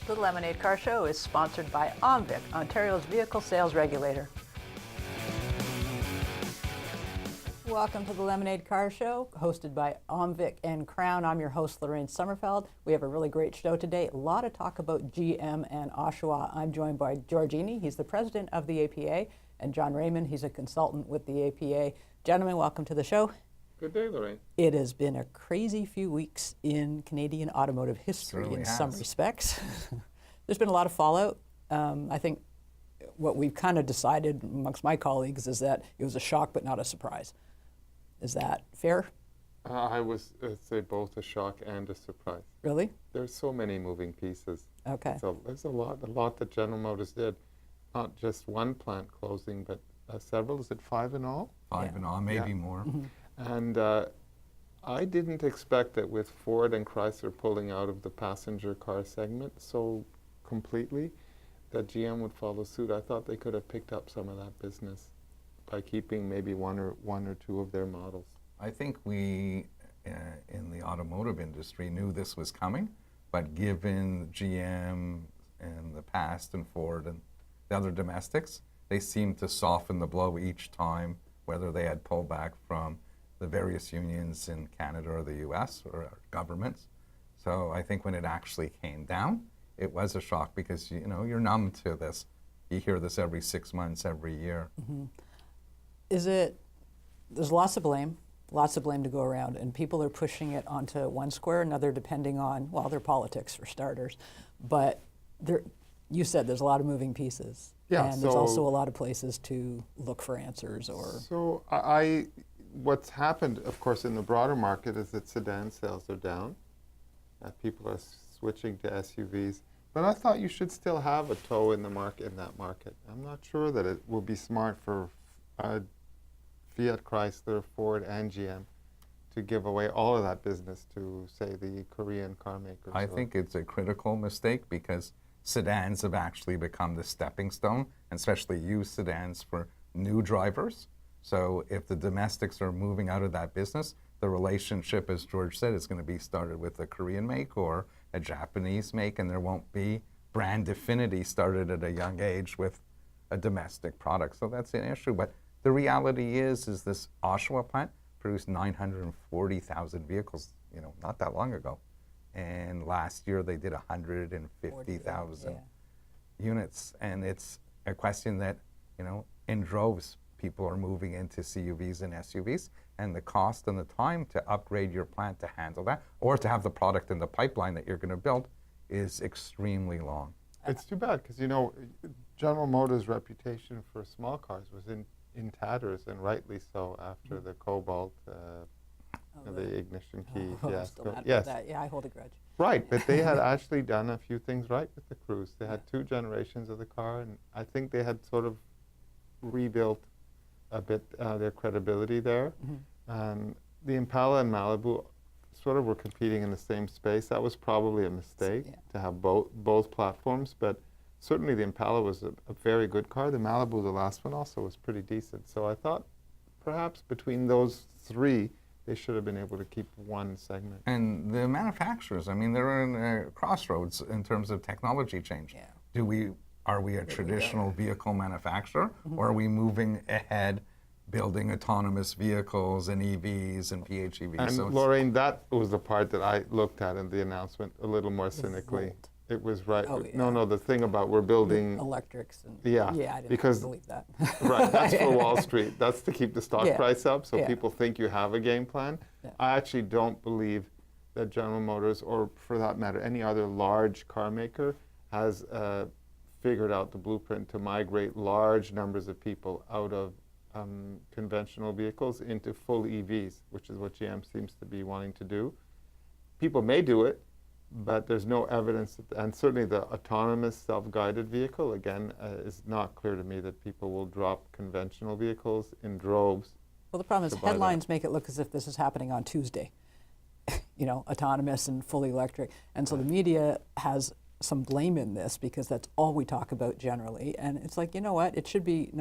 The Lemonade Car Show is sponsored by OMVIC, Ontario's vehicle sales regulator. Welcome to the Lemonade Car Show, hosted by OMVIC and Crown. I'm your host, Lorraine Sommerfeld. We have a really great show today. A lot of talk about GM and Oshawa. I'm joined by George Iny. He's the president of the APA, and John Raymond. He's a consultant with the APA. Gentlemen, welcome to the show. Good day, Lorraine. It has been a crazy few weeks in Canadian automotive history in some respects. There's been a lot of fallout. I think what we've kind of decided amongst my colleagues is that it was a shock but not a surprise. Is that fair? I was say both a shock and a surprise. Really? There's so many moving pieces. Okay. So there's a lot that General Motors did. Not just one plant closing, but several. Is it 5 in all? Five in all, maybe more. Mm-hmm. And I didn't expect that with Ford and Chrysler pulling out of the passenger car segment so completely, that GM would follow suit. I thought they could have picked up some of that business by keeping maybe one or two of their models. I think we, in the automotive industry, knew this was coming, but given GM in the past and Ford and the other domestics, they seemed to soften the blow each time, whether they had pullback from the various unions in Canada or the US or our governments. So I think when it actually came down, it was a shock because, you know, you're numb to this. You hear this every 6 months, every year. Mm-hmm. There's lots of blame to go around, and people are pushing it onto one square, another depending on, well, their politics for starters. But you said there's a lot of moving pieces. Yeah, and there's also a lot of places to look for answers or... So what's happened, of course, in the broader market is that sedan sales are down. People are switching to SUVs. But I thought you should still have a toe in the market, in that market. I'm not sure that it will be smart for Fiat, Chrysler, Ford, and GM to give away all of that business to, say, the Korean car makers. I think it's a critical mistake because sedans have actually become the stepping stone, and especially used sedans for new drivers. So if the domestics are moving out of that business, the relationship, as George said, is going to be started with a Korean make or a Japanese make, and there won't be brand affinity started at a young age with a domestic product. So that's an issue. But the reality is this Oshawa plant produced 940,000 vehicles, not that long ago. And last year they did 150,000 units. And it's a question that, in droves, people are moving into CUVs and SUVs, and the cost and the time to upgrade your plant to handle that, or to have the product in the pipeline that you're going to build, is extremely long. It's too bad because, General Motors' reputation for small cars was in tatters, and rightly so, after the Cobalt, the ignition key fiasco. Yes. Yeah, I hold a grudge. Right, but they had actually done a few things right with the Cruise. They had 2 generations of the car, and I think they had sort of rebuilt a bit their credibility there. Mm-hmm. The Impala and Malibu sort of were competing in the same space. That was probably a mistake to have both platforms, but certainly the Impala was a very good car. The Malibu, the last one, also was pretty decent. So I thought perhaps between those 3, they should have been able to keep one segment. And the manufacturers, they're in a crossroads in terms of technology change. Yeah. Are we a traditional vehicle manufacturer, or are we moving ahead, building autonomous vehicles and EVs and PHEVs? And so Lorraine, that was the part that I looked at in the announcement a little more cynically. It was right. Oh, yeah. No, the thing about we're building electrics. And yeah, I didn't believe that. Right, that's for Wall Street. That's to keep the stock price up, so Yeah. people think you have a game plan. Yeah. I actually don't believe that General Motors, or for that matter, any other large car maker, has figured out the blueprint to migrate large numbers of people out of conventional vehicles into full EVs, which is what GM seems to be wanting to do. People may do it, but there's no evidence, and certainly the autonomous self-guided vehicle, again, is not clear to me that people will drop conventional vehicles in droves. Well, the problem is headlines make it look as if this is happening on Tuesday, autonomous and fully electric. And so the media has some blame in this because that's all we talk about generally. And it's like, you know what, it should be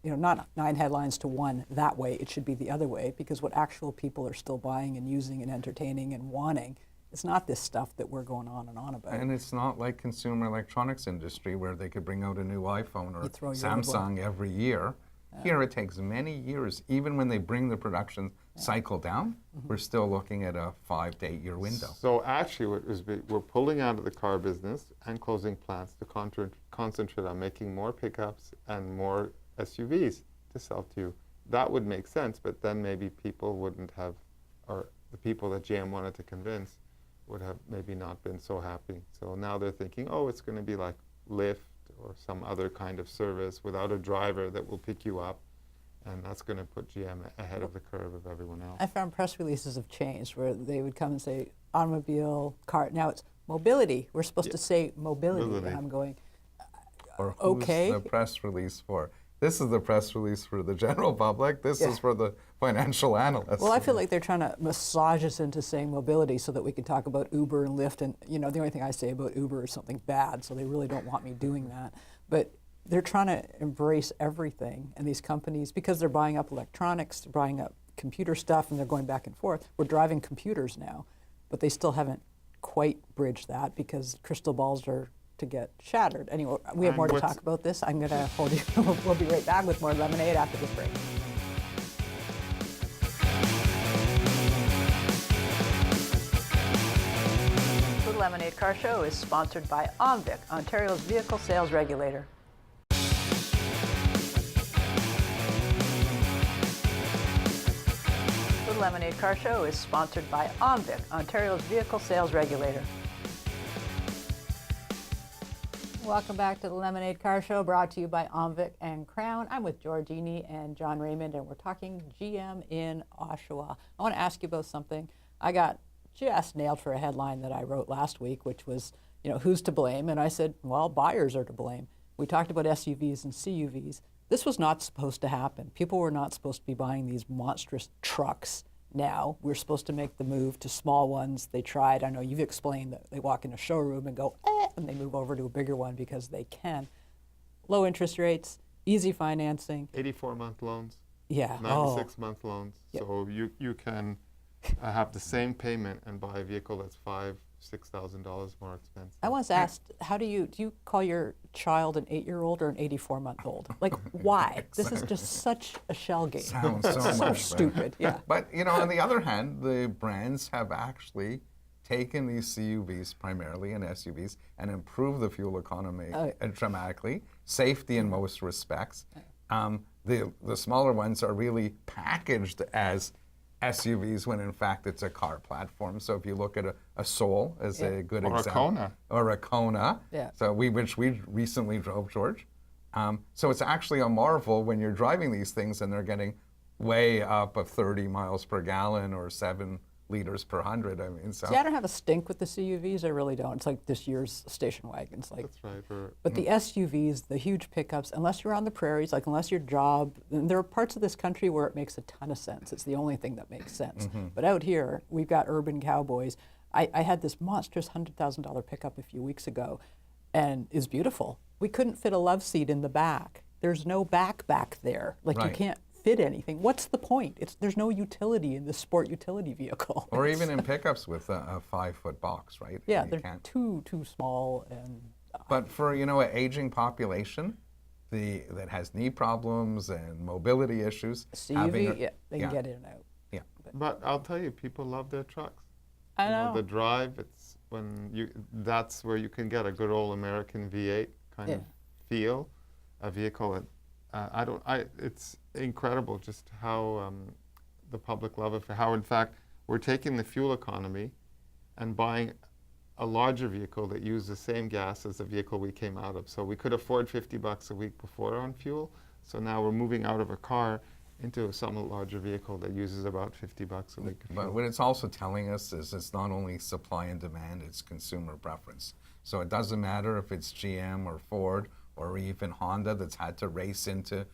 not 9 headlines to 1 that way. It should be the other way, because what actual people are still buying and using and entertaining and wanting It's not this stuff that we're going on and on about. And it's not like consumer electronics industry where they could bring out a new iPhone or throw your Samsung every year. Here it takes many years. Even when they bring the production cycle down, we're still looking at a 5 to 8 year window. So actually, we're pulling out of the car business and closing plants to concentrate on making more pickups and more SUVs to sell to you. That would make sense, but then maybe people wouldn't have, or the people that GM wanted to convince would have maybe not been so happy. So now they're thinking, oh, it's going to be like Lyft or some other kind of service without a driver that will pick you up, and that's going to put GM ahead of the curve of everyone else. I found press releases have changed where they would come and say automobile, car. Now it's mobility. We're supposed to say mobility. And I'm going, Or who's okay. the press release for? This is the press release for the general public. This is for the financial analysts. Well, I feel like they're trying to massage us into saying mobility so that we can talk about Uber and Lyft. And, the only thing I say about Uber is something bad, so they really don't want me doing that. But they're trying to embrace everything. And these companies, because they're buying up electronics, they're buying up computer stuff, and they're going back and forth. We're driving computers now, but they still haven't quite bridged that because crystal balls are to get shattered. Anyway, we have more to talk about this. I'm going to hold you. We'll be right back with more Lemonade after this break. The Lemonade Car Show is sponsored by OMVIC, Ontario's vehicle sales regulator. The Lemonade Car Show is sponsored by OMVIC, Ontario's vehicle sales regulator. Welcome back to the Lemonade Car Show, brought to you by OMVIC and Crown. I'm with George Iny and John Raymond, and we're talking GM in Oshawa. I want to ask you about something. I got just nailed for a headline that I wrote last week, which was, who's to blame? And I said, well, buyers are to blame. We talked about SUVs and CUVs. This was not supposed to happen. People were not supposed to be buying these monstrous trucks now. We're supposed to make the move to small ones. They tried. I know you've explained that they walk in a showroom and go, and they move over to a bigger one because they can. Low interest rates, easy financing. 84-month loans. Yeah. 96-month loans. Yep. So you can have the same payment and buy a vehicle that's $5,000-$6,000 more expensive. I once asked, do you call your child an 8-year-old or an 84-month-old? Like, why? This is just such a shell game. Sounds so So much stupid. Yeah. But on the other hand, the brands have actually taken these CUVs primarily and SUVs and improved the fuel economy dramatically, safety in most respects. The smaller ones are really packaged as SUVs when in fact it's a car platform. So if you look at a Soul as a good Or example. a Kona. Or a Kona. Yeah. So which we recently drove, George. So it's actually a marvel when you're driving these things and they're getting way up of 30 miles per gallon or 7 liters per 100. I mean, so. See, I don't have a stink with the CUVs. I really don't. It's like this year's station wagons. Like, That's right. but the SUVs, the huge pickups, unless you're on the prairies, like unless your job, and there are parts of this country where it makes a ton of sense. It's the only thing that makes sense. But out here, we've got urban cowboys. I had this monstrous $100,000 pickup a few weeks ago, and it's beautiful. We couldn't fit a love seat in the back. There's no back there. Like you Right. can't fit anything. What's the point? There's no utility in the sport utility vehicle. Or even in pickups with a 5-foot box, right? Yeah, You they're can't. too small and. But for an aging population that has knee problems and mobility issues, CUV, yeah, they can get in and out. Yeah. But I'll tell you, people love their trucks. I know. The drive, that's where you can get a good old American V8 kind of feel, a vehicle that it's incredible just how the public love it, for how in fact we're taking the fuel economy and buying a larger vehicle that uses the same gas as the vehicle we came out of. So we could afford $50 a week before on fuel. So now we're moving out of a car into a somewhat larger vehicle that uses about $50 a week. But what it's also telling us is it's not only supply and demand, it's consumer preference. So it doesn't matter if it's GM or Ford or even Honda that's had to race into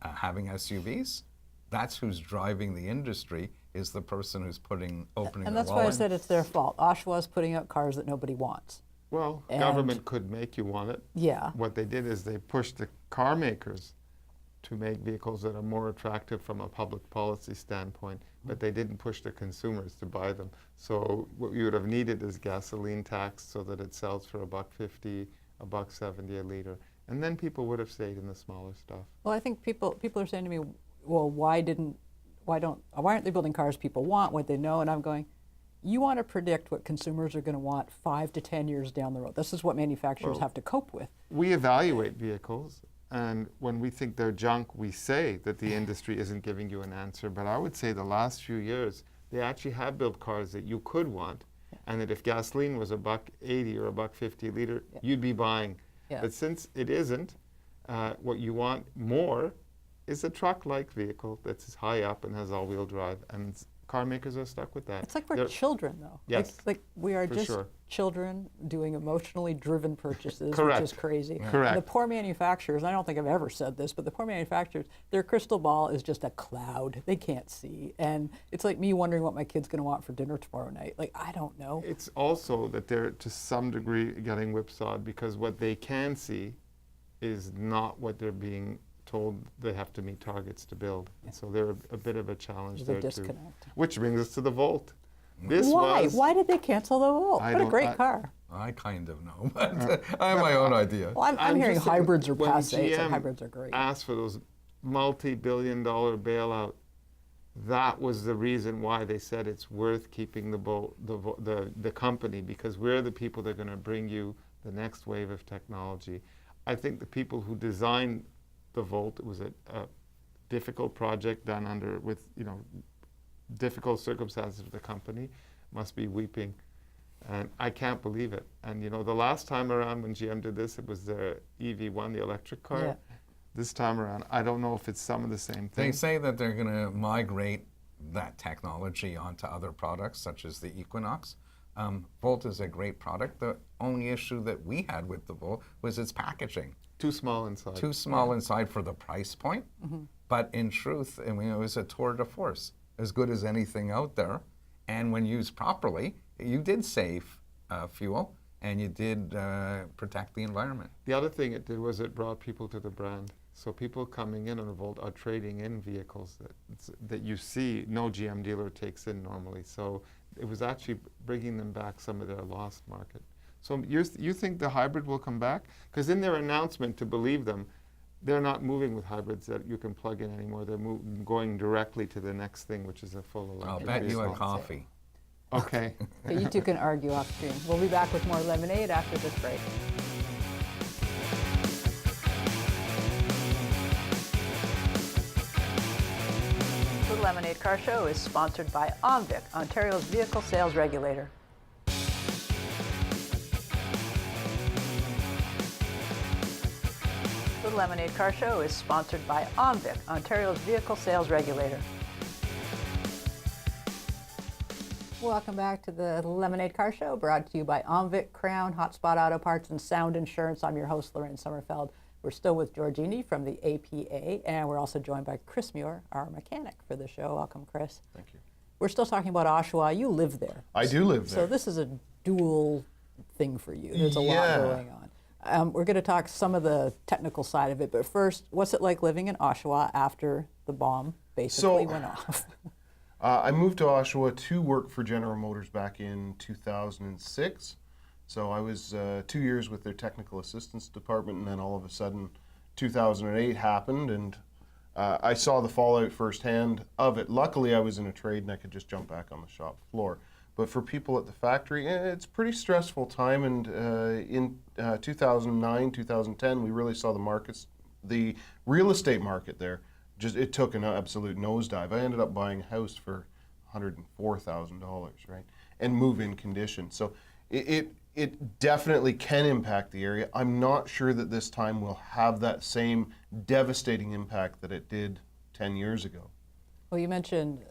having SUVs. That's who's driving the industry, is the person who's opening And the that's why I wallet. said it's their fault. Oshawa's putting out cars that nobody wants. Well, And- government could make you want it. Yeah. What they did is they pushed the car makers to make vehicles that are more attractive from a public policy standpoint, but they didn't push the consumers to buy them. So what you would have needed is gasoline tax so that it sells for $1.50, $1.70 a liter. And then people would have stayed in the smaller stuff. Well, I think people are saying to me, well, why aren't they building cars people want, what they know? And I'm going, you want to predict what consumers are going to want 5 to 10 years down the road. This is what manufacturers have to cope with. We evaluate vehicles, and when we think they're junk, we say that the industry isn't giving you an answer. But I would say the last few years, they actually have built cars that you could want, and that if gasoline was $1.80 or $1.50 a liter, you'd be buying. Yeah. But since it isn't, what you want more is a truck-like vehicle that's high up and has all-wheel drive, and car makers are stuck with that. It's like we're children, though. Yes, like we are for just sure. children doing emotionally driven purchases, Correct. which is crazy. Correct. And the poor manufacturers, I don't think I've ever said this, but the poor manufacturers, their crystal ball is just a cloud. They can't see. And it's like me wondering what my kid's going to want for dinner tomorrow night. Like, I don't know. It's also that they're, to some degree, getting whipsawed because what they can see is not what they're being told they have to meet targets to build. And so they're a bit of a challenge There's a there too. disconnect. Which brings us to the Volt. Why did they cancel the Volt? I What a don't- great car. I kind of know, but I have my own idea. Well, I'm hearing just saying, hybrids are when passe. It's like GM hybrids are great. asked for those multi-billion-dollar bailout, that was the reason why they said it's worth keeping the company, because we're the people that are going to bring you the next wave of technology. I think the people who designed the Volt, it was a difficult project done with difficult circumstances for the company, must be weeping. And I can't believe it. And the last time around when GM did this, it was the EV1, the electric car. Yeah. This time around, I don't know if it's some of the same They things. say that they're going to migrate that technology onto other products, such as the Equinox. Volt is a great product. The only issue that we had with the Volt was its packaging. Too small inside. Too small inside for the price point, but in truth, I mean, it was a tour de force, as good as anything out there. And when used properly, you did save fuel and you did protect the environment. The other thing it did was it brought people to the brand. So people coming in on a Volt are trading in vehicles that you see no GM dealer takes in normally. So it was actually bringing them back some of their lost market. So you think the hybrid will come back? Because in their announcement, to believe them, they're not moving with hybrids that you can plug in anymore. They're going directly to the next thing, which is a full electric I'll bet you a vehicle. coffee. Okay. Okay, you two can argue off stream. We'll be back with more Lemonade after this break. The Lemonade Car Show is sponsored by OMVIC, Ontario's vehicle sales regulator. The Lemonade Car Show is sponsored by OMVIC, Ontario's vehicle sales regulator. Welcome back to the Lemonade Car Show, brought to you by OMVIC, Crown, Hotspot Auto Parts, and Sound Insurance. I'm your host, Lorraine Sommerfeld. We're still with George Iny from the APA, and we're also joined by Chris Muir, our mechanic for the show. Welcome, Chris. Thank you. We're still talking about Oshawa. You live there. I do live there. So this is a dual thing for you. There's a lot going on. We're going to talk some of the technical side of it, but first, what's it like living in Oshawa after the bomb basically went off? I moved to Oshawa to work for General Motors back in 2006. So I was 2 years with their technical assistance department, and then all of a sudden 2008 happened, and I saw the fallout firsthand of it. Luckily, I was in a trade and I could just jump back on the shop floor. But for people at the factory, it's a pretty stressful time, and in 2009, 2010, we really saw the real estate market there, it took an absolute nosedive. I ended up buying a house for $104,000, right, and move-in condition. So it definitely can impact the area. I'm not sure that this time will have that same devastating impact that it did 10 years ago. Well, you mentioned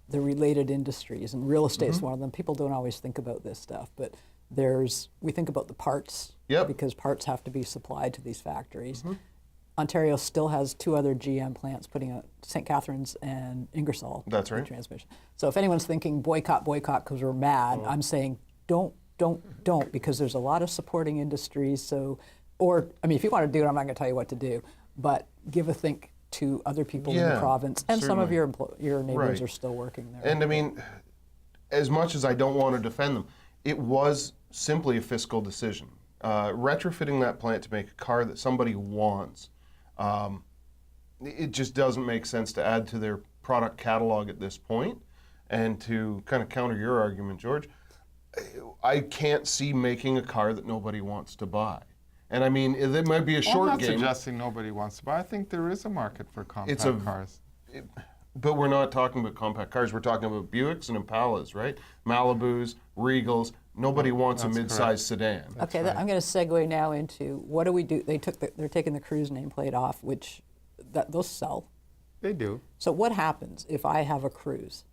the related industries, and real estate is one of them. People don't always think about this stuff, but we think about the parts, because parts have to be supplied to these factories. Ontario still has 2 other GM plants putting out St. Catharines and Ingersoll. That's right. Transmission. So if anyone's thinking boycott because we're mad, I'm saying don't, because there's a lot of supporting industries. So, if you want to do it, I'm not going to tell you what to do, but give a think to other people in the Yeah, province, and some of certainly. your neighbors Right. are still working there. And I mean, as much as I don't want to defend them, it was simply a fiscal decision. Retrofitting that plant to make a car that somebody wants, it just doesn't make sense to add to their product catalog at this point. And to kind of counter your argument, George, I can't see making a car that nobody wants to buy. And I mean, it might be a I'm short not game. suggesting nobody wants to buy. I think there is a market for compact It's a- cars. But we're not talking about compact cars. We're talking about Buicks and Impalas, right? Malibus, Regals. Nobody wants a That's mid-sized correct. sedan. Okay, I'm going to segue now into what do we do? They're taking the Cruise nameplate off, which those sell. They do. So what happens if I have a Cruise?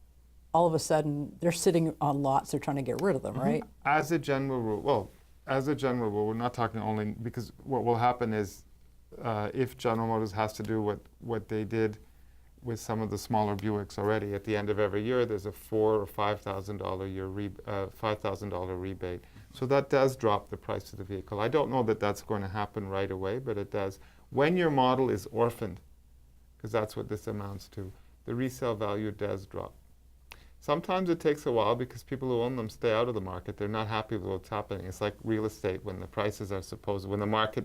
All of a sudden, they're sitting on lots. They're trying to get rid of them, right? As a general rule, we're not talking only because what will happen is if General Motors has to do what they did with some of the smaller Buicks already, at the end of every year, there's a $4,000 or $5,000 $5,000 rebate. So that does drop the price of the vehicle. I don't know that that's going to happen right away, but it does. When your model is orphaned, because that's what this amounts to, the resale value does drop. Sometimes it takes a while because people who own them stay out of the market. They're not happy with what's happening. It's like real estate when the prices are when the market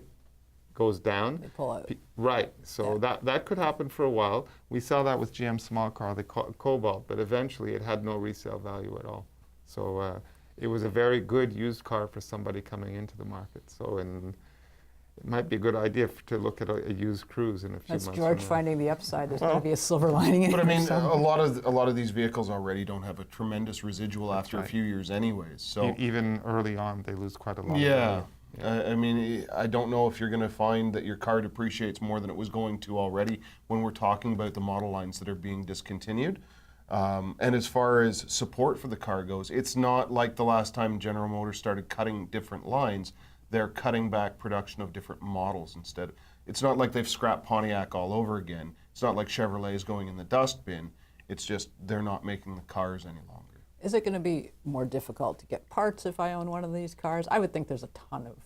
goes down. They pull out. Right. So Yeah. that could happen for a while. We saw that with GM small car, the Cobalt, but eventually it had no resale value at all. So it was a very good used car for somebody coming into the market. So it might be a good idea to look at a used Cruise in a few That's months. George from now. finding the upside. There's got to be a silver lining in But I it mean, somewhere. a lot of these vehicles already don't have a tremendous residual after a right. few years, anyways. So Even early on, they lose quite a lot. yeah, of value. I mean, I don't know if you're going to find that your car depreciates more than it was going to already when we're talking about the model lines that are being discontinued. And as far as support for the car goes, it's not like the last time General Motors started cutting different lines. They're cutting back production of different models instead. It's not like they've scrapped Pontiac all over again. It's not like Chevrolet is going in the dustbin. It's just they're not making the cars any longer. Is it going to be more difficult to get parts if I own one of these cars? I would think there's a ton of,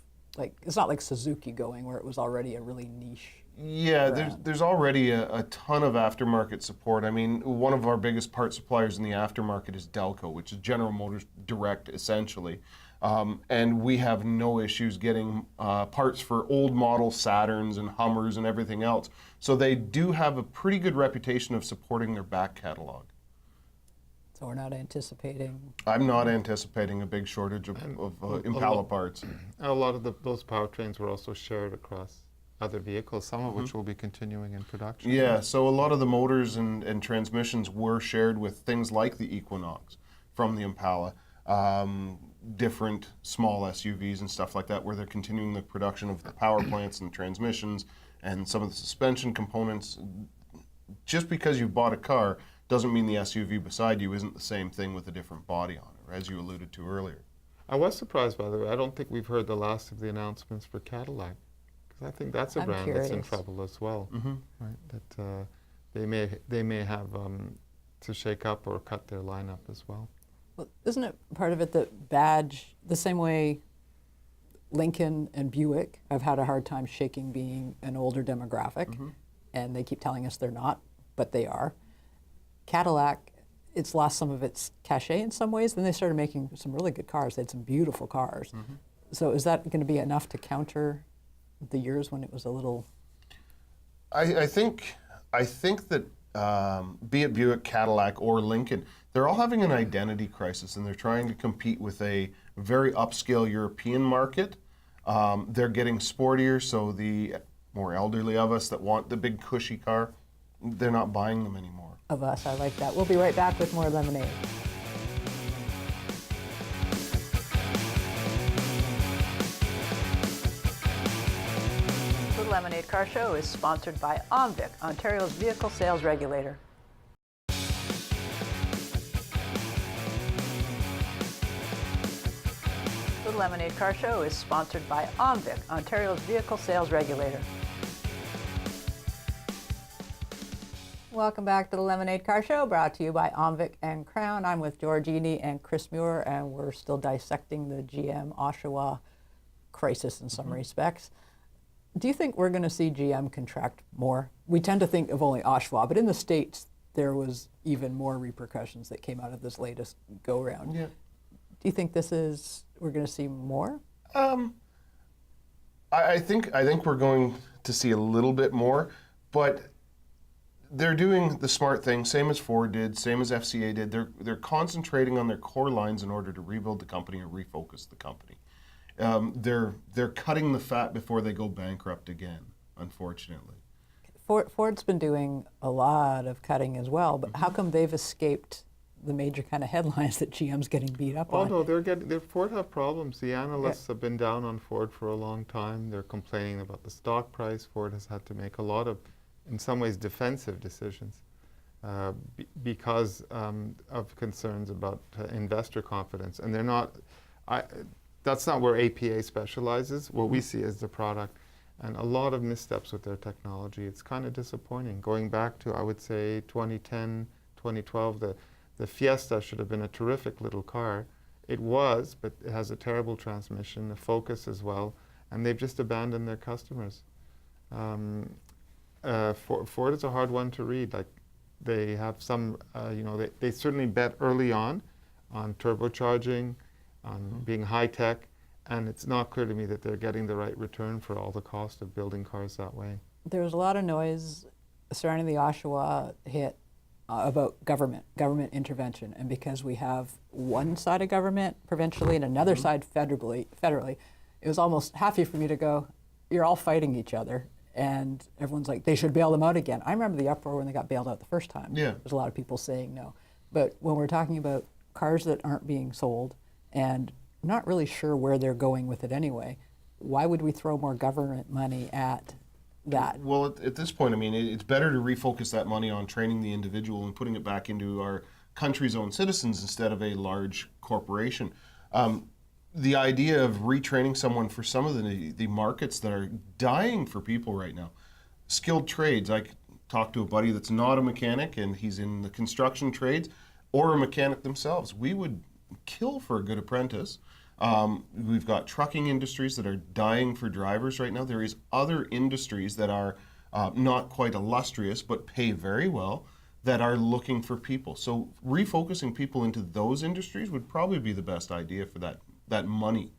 it's not like Suzuki going where it was already a really niche. Yeah, brand. there's already a ton of aftermarket support. I mean, one of our biggest part suppliers in the aftermarket is Delco, which is General Motors Direct, essentially. And we have no issues getting parts for old model Saturns and Hummers and everything else. So they do have a pretty good reputation of supporting their back catalog. So we're not anticipating. I'm not anticipating a big shortage of Impala parts. A lot of those powertrains were also shared across other vehicles, some of which will be continuing in production. Yeah, so a lot of the motors and transmissions were shared with things like the Equinox from the Impala, different small SUVs and stuff like that, where they're continuing the production of the power plants and transmissions and some of the suspension components. Just because you bought a car doesn't mean the SUV beside you isn't the same thing with a different body on it, as you alluded to earlier. I was surprised, by the way. I don't think we've heard the last of the announcements for Cadillac, because I think that's a I'm brand that's in curious. trouble as well. Right? That they may have to shake up or cut their lineup as well. Well, isn't it part of it that Badge, the same way Lincoln and Buick have had a hard time shaking being an older demographic, and they keep telling us they're not, but they are. Cadillac, it's lost some of its cachet in some ways. Then they started making some really good cars. They had some beautiful cars. So is that going to be enough to counter the years when it was a little? I think that be it Buick, Cadillac, or Lincoln, they're all having an identity crisis, and they're trying to compete with a very upscale European market. They're getting sportier, so the more elderly of us that want the big cushy car, they're not buying them anymore. Of us, I like that. We'll be right back with more Lemonade. The Lemonade Car Show is sponsored by OMVIC, Ontario's vehicle sales regulator. The Lemonade Car Show is sponsored by OMVIC, Ontario's vehicle sales regulator. Welcome back to the Lemonade Car Show, brought to you by OMVIC and Crown. I'm with George Iny and Chris Muir, and we're still dissecting the GM Oshawa crisis in some respects. Do you think we're going to see GM contract more? We tend to think of only Oshawa, but in the States, there was even more repercussions that came out of this latest go-round. Yeah. Do you think we're going to see more? I think we're going to see a little bit more, but they're doing the smart thing, same as Ford did, same as FCA did. They're concentrating on their core lines in order to rebuild the company or refocus the company. They're cutting the fat before they go bankrupt again, unfortunately. Ford's been doing a lot of cutting as well, but how come they've escaped the major kind of headlines that GM's getting beat up on? Oh no, Ford have problems. The analysts have been down on Ford for a long time. They're complaining about the stock price. Ford has had to make a lot of, in some ways, defensive decisions because of concerns about investor confidence. And they're not, that's not where APA specializes. What we see is the product. And a lot of missteps with their technology. It's kind of disappointing. Going back to, I would say, 2010, 2012, the Fiesta should have been a terrific little car. It was, but it has a terrible transmission, the Focus as well, and they've just abandoned their customers. Ford is a hard one to read. Like, they have some, they certainly bet early on turbocharging, on being high tech, and it's not clear to me that they're getting the right return for all the cost of building cars that way. There was a lot of noise surrounding the Oshawa hit about government intervention, and because we have one side of government provincially and another side federally, it was almost happy for me to go, you're all fighting each other, and everyone's like, they should bail them out again. I remember the uproar when they got bailed out the first time. Yeah. There's a lot of people saying no. But when we're talking about cars that aren't being sold and not really sure where they're going with it anyway, why would we throw more government money at that? Well, at this point, I mean, it's better to refocus that money on training the individual and putting it back into our country's own citizens instead of a large corporation. The idea of retraining someone for some of the markets that are dying for people right now, skilled trades. I talked to a buddy that's not a mechanic and he's in the construction trades or a mechanic themselves. We would kill for a good apprentice. We've got trucking industries that are dying for drivers right now. There is other industries that are not quite illustrious but pay very well that are looking for people. So refocusing people into those industries would probably be the best idea for that money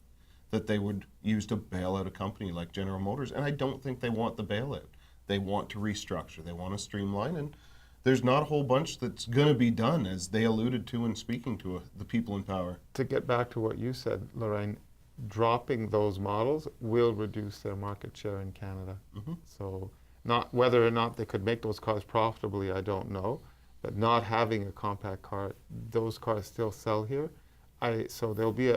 that they would use to bail out a company like General Motors. And I don't think they want the bailout. They want to restructure. They want to streamline. And there's not a whole bunch that's going to be done, as they alluded to in speaking to the people in power. To get back to what you said, Lorraine, dropping those models will reduce their market share in Canada. So not whether or not they could make those cars profitably, I don't know. But not having a compact car, those cars still sell here. So there'll be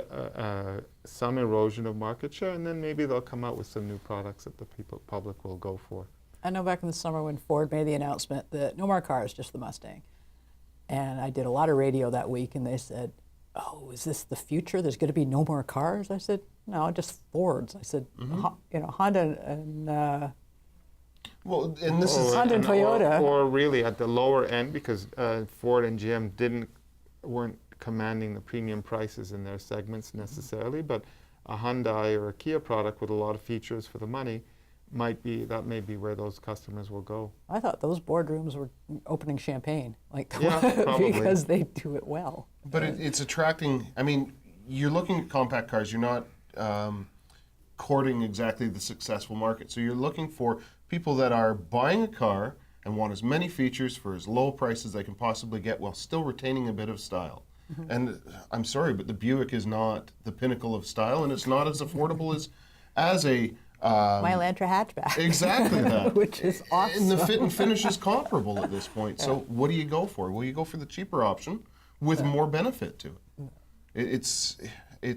some erosion of market share, and then maybe they'll come out with some new products that the public will go for. I know back in the summer when Ford made the announcement that no more cars, just the Mustang. And I did a lot of radio that week, and they said, oh, is this the future? There's going to be no more cars? I said, no, just Fords. I said, Honda and Well, and this is Honda and Toyota. Or really at the lower end, because Ford and GM weren't commanding the premium prices in their segments necessarily, but a Hyundai or a Kia product with a lot of features for the money may be where those customers will go. I thought those boardrooms were opening champagne, Probably. because they do it well. But it's attracting, I mean, you're looking at compact cars, you're not courting exactly the successful market. So you're looking for people that are buying a car and want as many features for as low a price as they can possibly get while still retaining a bit of style. And I'm sorry, but the Buick is not the pinnacle of style, and it's not as affordable as a My Elantra hatchback. Exactly that. Which is awesome. And the fit and finish is comparable at this point. So what do you go for? Well, you go for the cheaper option with more benefit to it. It's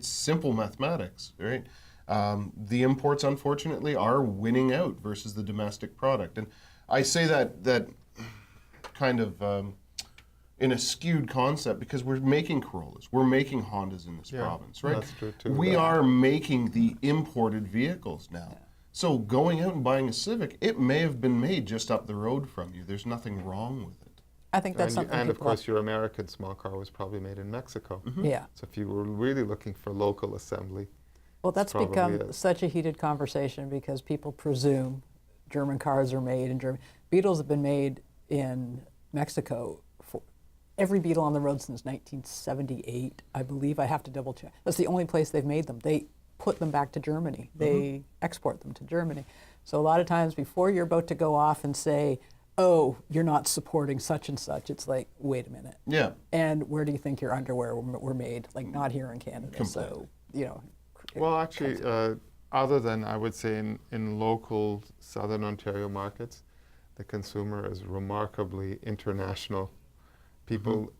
simple mathematics, right? The imports, unfortunately, are winning out versus the domestic product. And I say that kind of in a skewed concept because we're making Corollas, we're making Hondas in this province, right? That's true too. We are making the imported vehicles now. Yeah. So going out and buying a Civic, it may have been made just up the road from you. There's nothing wrong with it. I think that's something. And of course, your American small car was probably made in Mexico. Yeah. So if you were really looking for local assembly, Well, that's probably become it. such a heated conversation because people presume German cars are made in Germany. Beetles have been made in Mexico for every Beetle on the road since 1978, I believe. I have to double check. That's the only place they've made them. They put them back to Germany. They export them to Germany. So a lot of times before you're about to go off and say, oh, you're not supporting such and such, it's like, wait a minute. Yeah. And where do you think your underwear were made? Like, not here in Canada. Completely. So, you know. Well, actually, other than I would say in local Southern Ontario markets, the consumer is remarkably international. People,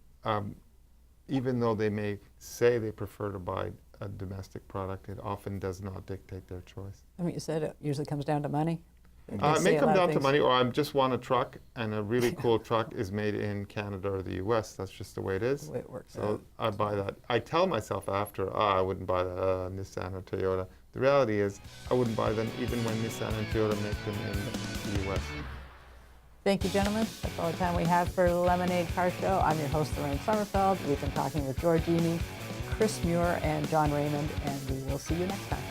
even though they may say they prefer to buy a domestic product, it often does not dictate their choice. I mean, you said it usually comes down to money. They It say may a come lot of down to things. money, or I just want a truck, and a really cool truck is made in Canada or the U.S. That's just the way it is. The way it works So out. I buy that. I tell myself after, I wouldn't buy that Nissan or Toyota. The reality is, I wouldn't buy them even when Nissan and Toyota make them in the U.S. Thank you, gentlemen. That's all the time we have for the Lemonade Car Show. I'm your host, Lorraine Sommerfeld. We've been talking with George Iny, Chris Muir, and John Raymond, and we will see you next time.